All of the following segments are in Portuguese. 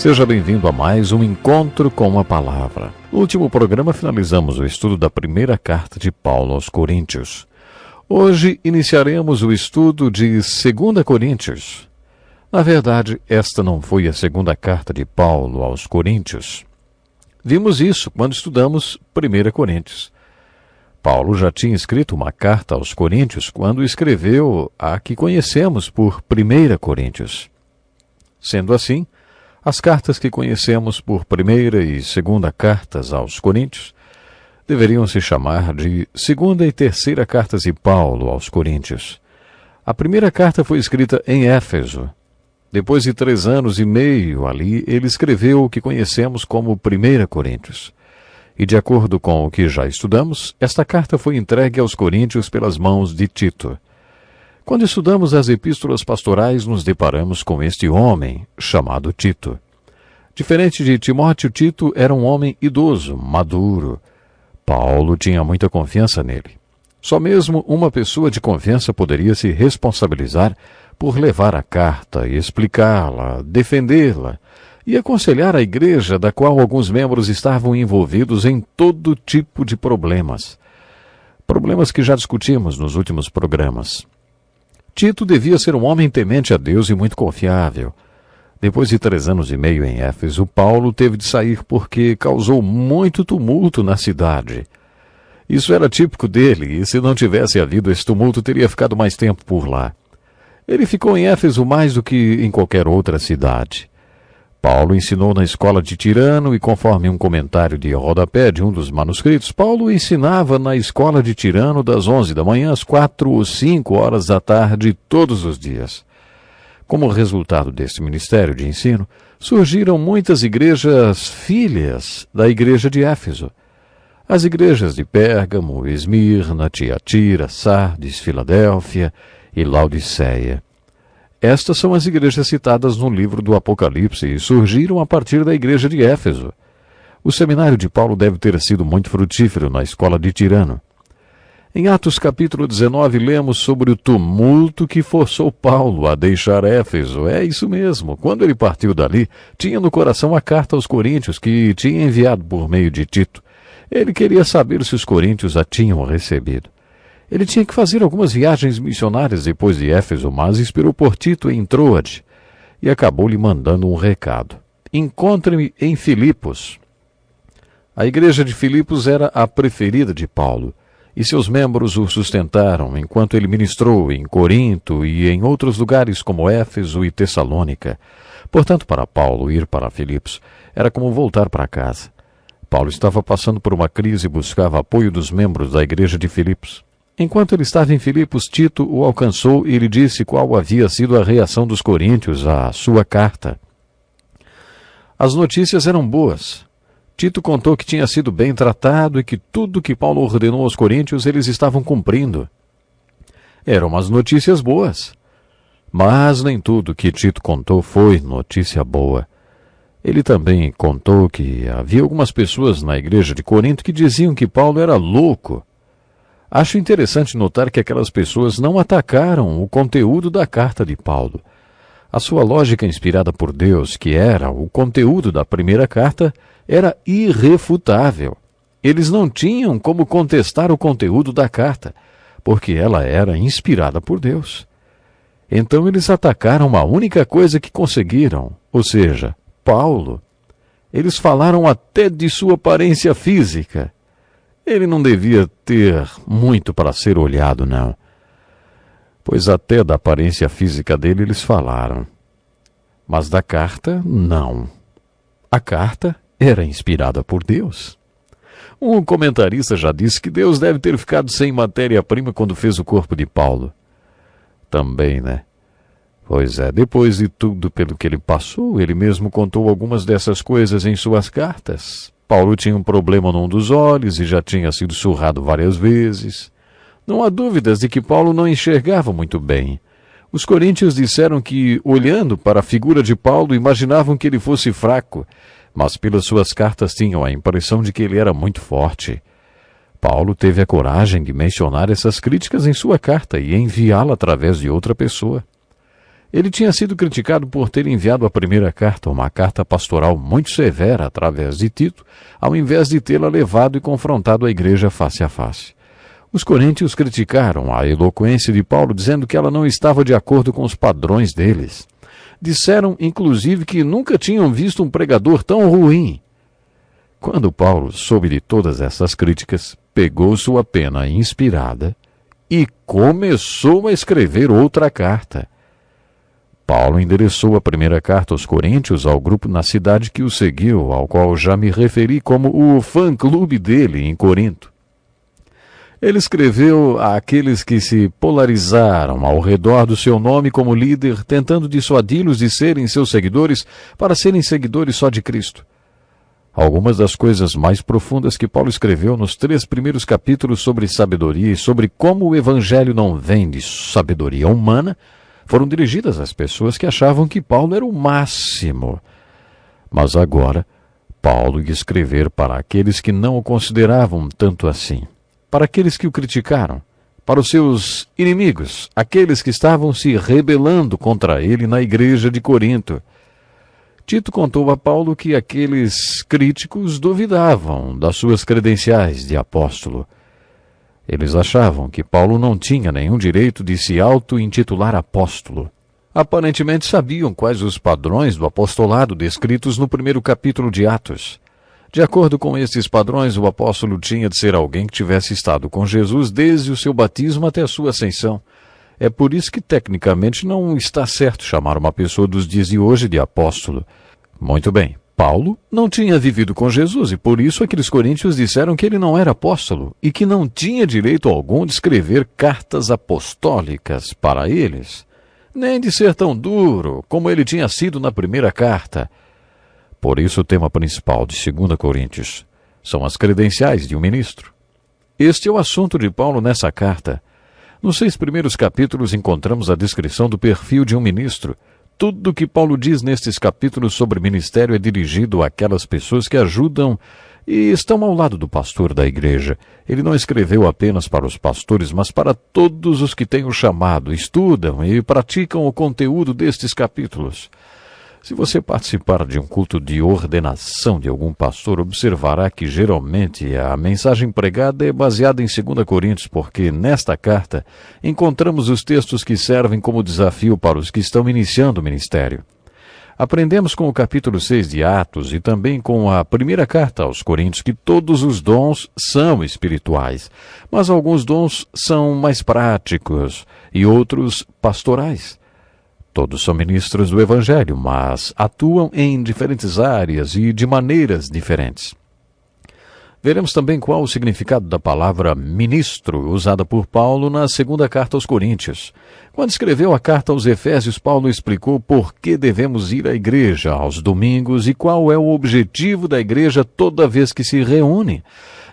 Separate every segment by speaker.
Speaker 1: Seja bem-vindo a mais um Encontro com a Palavra. No último programa finalizamos o estudo da primeira carta de Paulo aos Coríntios. Hoje iniciaremos o estudo de 2 Coríntios. Na verdade, esta não foi a segunda carta de Paulo aos Coríntios. Vimos isso quando estudamos 1 Coríntios. Paulo já tinha escrito uma carta aos Coríntios quando escreveu a que conhecemos por 1 Coríntios. Sendo assim, as cartas que conhecemos por primeira e segunda cartas aos Coríntios deveriam se chamar de segunda e terceira cartas de Paulo aos Coríntios. A primeira carta foi escrita em Éfeso. Depois de 3 anos e meio ali, ele escreveu o que conhecemos como 1 Coríntios. E de acordo com o que já estudamos, esta carta foi entregue aos Coríntios pelas mãos de Tito. Quando estudamos as epístolas pastorais, nos deparamos com este homem, chamado Tito. Diferente de Timóteo, Tito era um homem idoso, maduro. Paulo tinha muita confiança nele. Só mesmo uma pessoa de confiança poderia se responsabilizar por levar a carta e explicá-la, defendê-la e aconselhar a igreja da qual alguns membros estavam envolvidos em todo tipo de problemas. Problemas que já discutimos nos últimos programas. Tito devia ser um homem temente a Deus e muito confiável. Depois de 3 anos e meio em Éfeso, Paulo teve de sair porque causou muito tumulto na cidade. Isso era típico dele, e se não tivesse havido esse tumulto, teria ficado mais tempo por lá. Ele ficou em Éfeso mais do que em qualquer outra cidade. Paulo ensinou na escola de Tirano e, conforme um comentário de rodapé de um dos manuscritos, Paulo ensinava na escola de Tirano das 11 da manhã às 4 ou 5 horas da tarde todos os dias. Como resultado desse ministério de ensino, surgiram muitas igrejas filhas da igreja de Éfeso. As igrejas de Pérgamo, Esmirna, Tiatira, Sardes, Filadélfia e Laodiceia. Estas são as igrejas citadas no livro do Apocalipse e surgiram a partir da igreja de Éfeso. O seminário de Paulo deve ter sido muito frutífero na escola de Tirano. Em Atos capítulo 19, lemos sobre o tumulto que forçou Paulo a deixar Éfeso. É isso mesmo. Quando ele partiu dali, tinha no coração a carta aos Coríntios que tinha enviado por meio de Tito. Ele queria saber se os coríntios a tinham recebido. Ele tinha que fazer algumas viagens missionárias depois de Éfeso, mas esperou por Tito em Troade e acabou lhe mandando um recado. Encontre-me em Filipos. A igreja de Filipos era a preferida de Paulo, e seus membros o sustentaram enquanto ele ministrou em Corinto e em outros lugares como Éfeso e Tessalônica. Portanto, para Paulo ir para Filipos era como voltar para casa. Paulo estava passando por uma crise e buscava apoio dos membros da igreja de Filipos. Enquanto ele estava em Filipos, Tito o alcançou e lhe disse qual havia sido a reação dos coríntios à sua carta. As notícias eram boas. Tito contou que tinha sido bem tratado e que tudo que Paulo ordenou aos coríntios eles estavam cumprindo. Eram umas notícias boas. Mas nem tudo que Tito contou foi notícia boa. Ele também contou que havia algumas pessoas na igreja de Corinto que diziam que Paulo era louco. Acho interessante notar que aquelas pessoas não atacaram o conteúdo da carta de Paulo. A sua lógica inspirada por Deus, que era o conteúdo da primeira carta, era irrefutável. Eles não tinham como contestar o conteúdo da carta, porque ela era inspirada por Deus. Então eles atacaram a única coisa que conseguiram, ou seja, Paulo. Eles falaram até de sua aparência física. Ele não devia ter muito para ser olhado, não. Pois até da aparência física dele eles falaram. Mas da carta, não. A carta era inspirada por Deus. Um comentarista já disse que Deus deve ter ficado sem matéria-prima quando fez o corpo de Paulo. Também, né? Pois é, depois de tudo pelo que ele passou, ele mesmo contou algumas dessas coisas em suas cartas. Paulo tinha um problema num dos olhos e já tinha sido surrado várias vezes. Não há dúvidas de que Paulo não enxergava muito bem. Os coríntios disseram que, olhando para a figura de Paulo, imaginavam que ele fosse fraco, mas pelas suas cartas tinham a impressão de que ele era muito forte. Paulo teve a coragem de mencionar essas críticas em sua carta e enviá-la através de outra pessoa. Ele tinha sido criticado por ter enviado a primeira carta, uma carta pastoral muito severa através de Tito, ao invés de tê-la levado e confrontado a igreja face a face. Os coríntios criticaram a eloquência de Paulo, dizendo que ela não estava de acordo com os padrões deles. Disseram, inclusive, que nunca tinham visto um pregador tão ruim. Quando Paulo soube de todas essas críticas, pegou sua pena inspirada e começou a escrever outra carta. Paulo endereçou a primeira carta aos Coríntios ao grupo na cidade que o seguiu, ao qual já me referi como o fã-clube dele em Corinto. Ele escreveu àqueles que se polarizaram ao redor do seu nome como líder, tentando dissuadi-los de serem seus seguidores para serem seguidores só de Cristo. Algumas das coisas mais profundas que Paulo escreveu nos 3 primeiros capítulos sobre sabedoria e sobre como o Evangelho não vem de sabedoria humana foram dirigidas às pessoas que achavam que Paulo era o máximo. Mas agora, Paulo ia escrever para aqueles que não o consideravam tanto assim, para aqueles que o criticaram, para os seus inimigos, aqueles que estavam se rebelando contra ele na igreja de Corinto. Tito contou a Paulo que aqueles críticos duvidavam das suas credenciais de apóstolo. Eles achavam que Paulo não tinha nenhum direito de se auto-intitular apóstolo. Aparentemente sabiam quais os padrões do apostolado descritos no primeiro capítulo de Atos. De acordo com estes padrões, o apóstolo tinha de ser alguém que tivesse estado com Jesus desde o seu batismo até a sua ascensão. É por isso que, tecnicamente, não está certo chamar uma pessoa dos dias de hoje de apóstolo. Muito bem, Paulo não tinha vivido com Jesus e por isso aqueles coríntios disseram que ele não era apóstolo e que não tinha direito algum de escrever cartas apostólicas para eles, nem de ser tão duro como ele tinha sido na primeira carta. Por isso o tema principal de 2 Coríntios são as credenciais de um ministro. Este é o assunto de Paulo nessa carta. Nos 6 primeiros capítulos encontramos a descrição do perfil de um ministro. Tudo o que Paulo diz nestes capítulos sobre ministério é dirigido àquelas pessoas que ajudam e estão ao lado do pastor da igreja. Ele não escreveu apenas para os pastores, mas para todos os que têm o chamado, estudam e praticam o conteúdo destes capítulos. Se você participar de um culto de ordenação de algum pastor, observará que geralmente a mensagem pregada é baseada em 2 Coríntios, porque nesta carta encontramos os textos que servem como desafio para os que estão iniciando o ministério. Aprendemos com o capítulo 6 de Atos e também com a primeira carta aos Coríntios que todos os dons são espirituais, mas alguns dons são mais práticos e outros pastorais. Todos são ministros do Evangelho, mas atuam em diferentes áreas e de maneiras diferentes. Veremos também qual o significado da palavra ministro, usada por Paulo na segunda carta aos Coríntios. Quando escreveu a carta aos Efésios, Paulo explicou por que devemos ir à igreja aos domingos e qual é o objetivo da igreja toda vez que se reúne.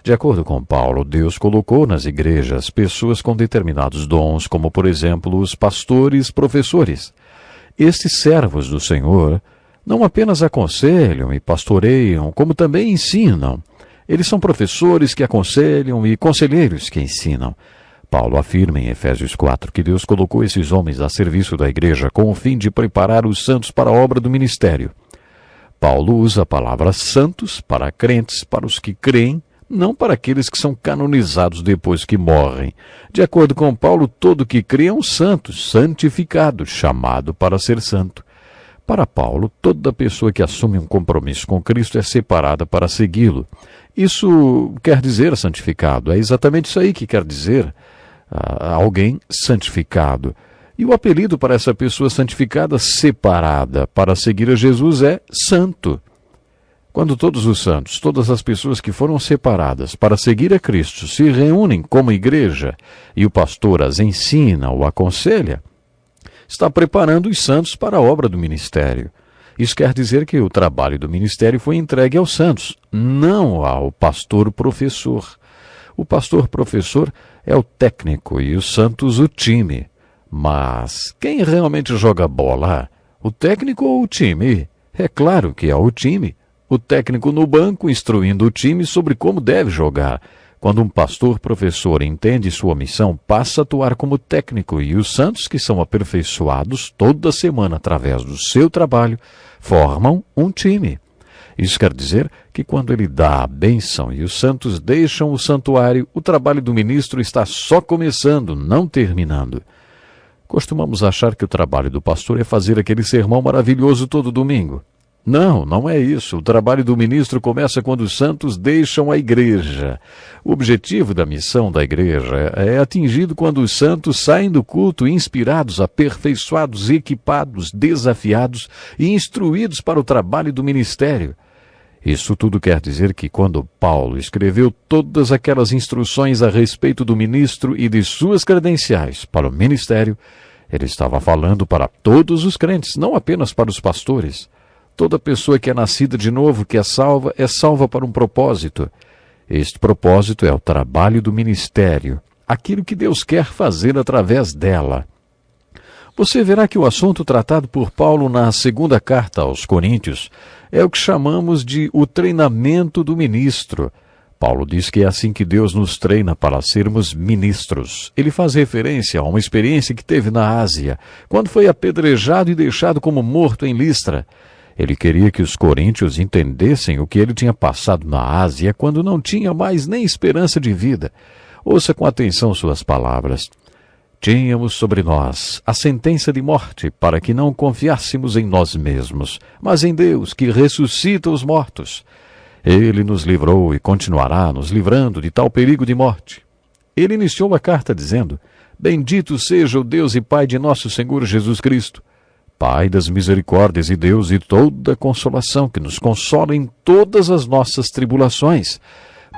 Speaker 1: De acordo com Paulo, Deus colocou nas igrejas pessoas com determinados dons, como, por exemplo, os pastores, professores. Estes servos do Senhor não apenas aconselham e pastoreiam, como também ensinam. Eles são professores que aconselham e conselheiros que ensinam. Paulo afirma em Efésios 4 que Deus colocou esses homens a serviço da igreja com o fim de preparar os santos para a obra do ministério. Paulo usa a palavra santos para crentes, para os que creem, não para aqueles que são canonizados depois que morrem. De acordo com Paulo, todo que crê é um santo, santificado, chamado para ser santo. Para Paulo, toda pessoa que assume um compromisso com Cristo é separada para segui-lo. Isso quer dizer santificado, é exatamente isso aí que quer dizer alguém santificado. E o apelido para essa pessoa santificada, separada para seguir a Jesus, é santo. Quando todos os santos, todas as pessoas que foram separadas para seguir a Cristo se reúnem como igreja e o pastor as ensina ou aconselha, está preparando os santos para a obra do ministério. Isso quer dizer que o trabalho do ministério foi entregue aos santos, não ao pastor-professor. O pastor-professor é o técnico e os santos o time. Mas quem realmente joga bola? O técnico ou o time? É claro que é o time. O técnico no banco instruindo o time sobre como deve jogar. Quando um pastor professor entende sua missão, passa a atuar como técnico, e os santos que são aperfeiçoados toda semana através do seu trabalho formam um time. Isso quer dizer que quando ele dá a bênção e os santos deixam o santuário, o trabalho do ministro está só começando, não terminando. Costumamos achar que o trabalho do pastor é fazer aquele sermão maravilhoso todo domingo. Não, não é isso. O trabalho do ministro começa quando os santos deixam a igreja. O objetivo da missão da igreja é atingido quando os santos saem do culto inspirados, aperfeiçoados, equipados, desafiados e instruídos para o trabalho do ministério. Isso tudo quer dizer que quando Paulo escreveu todas aquelas instruções a respeito do ministro e de suas credenciais para o ministério, ele estava falando para todos os crentes, não apenas para os pastores. Toda pessoa que é nascida de novo, que é salva para um propósito. Este propósito é o trabalho do ministério, aquilo que Deus quer fazer através dela. Você verá que o assunto tratado por Paulo na segunda carta aos Coríntios é o que chamamos de o treinamento do ministro. Paulo diz que é assim que Deus nos treina para sermos ministros. Ele faz referência a uma experiência que teve na Ásia, quando foi apedrejado e deixado como morto em Listra. Ele queria que os coríntios entendessem o que ele tinha passado na Ásia quando não tinha mais nem esperança de vida. Ouça com atenção suas palavras. Tínhamos sobre nós a sentença de morte para que não confiássemos em nós mesmos, mas em Deus, que ressuscita os mortos. Ele nos livrou e continuará nos livrando de tal perigo de morte. Ele iniciou a carta dizendo: Bendito seja o Deus e Pai de nosso Senhor Jesus Cristo, Pai das misericórdias e Deus de toda consolação, que nos consola em todas as nossas tribulações,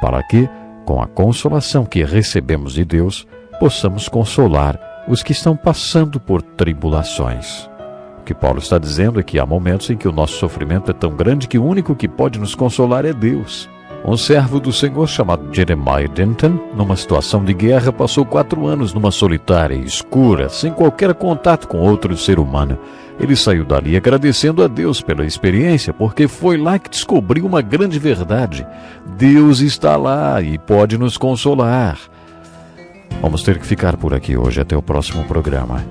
Speaker 1: para que, com a consolação que recebemos de Deus, possamos consolar os que estão passando por tribulações. O que Paulo está dizendo é que há momentos em que o nosso sofrimento é tão grande que o único que pode nos consolar é Deus. Um servo do Senhor chamado Jeremiah Denton, numa situação de guerra, passou 4 anos numa solitária e escura, sem qualquer contato com outro ser humano. Ele saiu dali agradecendo a Deus pela experiência, porque foi lá que descobriu uma grande verdade. Deus está lá e pode nos consolar. Vamos ter que ficar por aqui hoje. Até o próximo programa.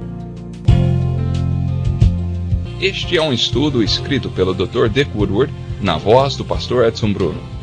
Speaker 2: Este é um estudo escrito pelo Dr. Dick Woodward, na voz do pastor Edson Bruno.